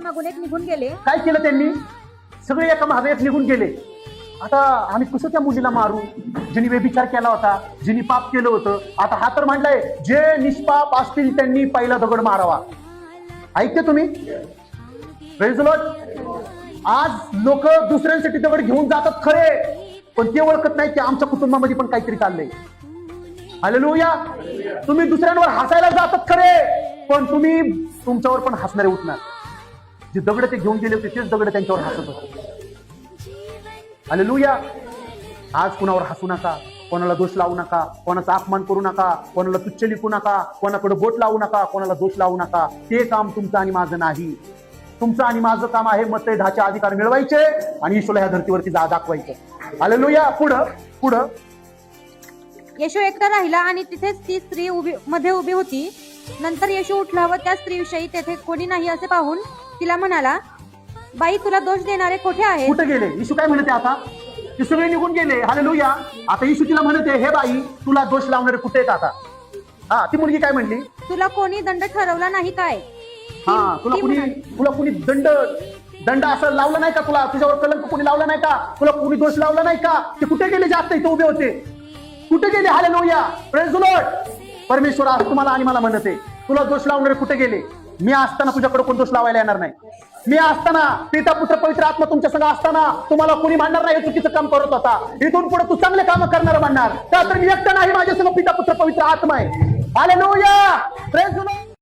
मागून एक निघून गेले. काय केलं त्यांनी? सगळे एका मागे एक निघून गेले. आता आम्ही कसं त्या मुलीला मारू, जिने व्यभिचार केला होता, जिने पाप केलं होतं. आता हा तर म्हणलाय जे निष्पाप असतील त्यांनी पहिला दगड मारावा. ऐकते तुम्ही? Praise the Lord. आज लोक दुसऱ्यांसाठी दगड घेऊन जातात खरे, पण ते ओळखत नाही की आमच्या कुटुंबामध्ये पण काहीतरी चाललंय. हालेलुया. तुम्ही दुसऱ्यांवर हसायला जातात खरे, पण तुम्ही तुमच्यावर पण हसणारे उठणार. जे दगड ते घेऊन गेले होते तेच दगड त्यांच्यावर हसत होते. हालेलुया. आज कुणावर हसू नका, कोणाला दोष लावू नका, कोणाचा अपमान करू नका, कोणाला तुच्छ लिखू नका, कोणाकडे बोट लावू नका, कोणाला दोष लावू नका. ते काम तुमचं आणि माझं नाही. तुमचं आणि माझं काम आहे मतदानाचे अधिकार मिळवायचे आणि ईश्वरला ह्या धर्तीवरती दाखवायचं. हालेलुया. पुढं येशू एकटा राहिला आणि तिथेच ती स्त्री मध्ये उभी होती. नंतर येशू उठला व त्या स्त्रीविषयी तेथे कोणी नाही असे पाहून तिला म्हणाला, बाई, तुला दोष देणारे कोठे आहे? कुठे गेले? येशू काय म्हणते आता? ते सगळे निघून गेले. हालेलुया. आता येशू तिला म्हणते, हे बाई, तुला दोष लावणारे कुठे आहेत आता? हा, ती मुलगी काय म्हणली? तुला कोणी दंड ठरवला नाही काय? हा, तुला कुणी दंड असं लावला नाही का? तुझ्यावर कलंक कुणी लावला नाही का? तुला कुणी दोष लावला नाही का? ते कुठे गेले? जास्त इथे उभे होते, कुठे गेले? हालेलुया. Praise the Lord. परमेश्वर आज तुम्हाला आणि मला म्हणते, तुला दोष लावणारे कुठे गेले? मी असताना तुझ्याकडे कोण दोष लावायला येणार नाही. मी असताना, पिता पुत्र पवित्र आत्मा तुमच्या संग असताना तुम्हाला कोणी म्हणणार नाही चुकीचं काम करत होता. इथून पुढे तू चांगले काम करणार म्हणणार. का तर मी एकटा नाही, माझ्या संग पिता पुत्र पवित्र आत्मा आहे. हालेलुया. Praise the Lord.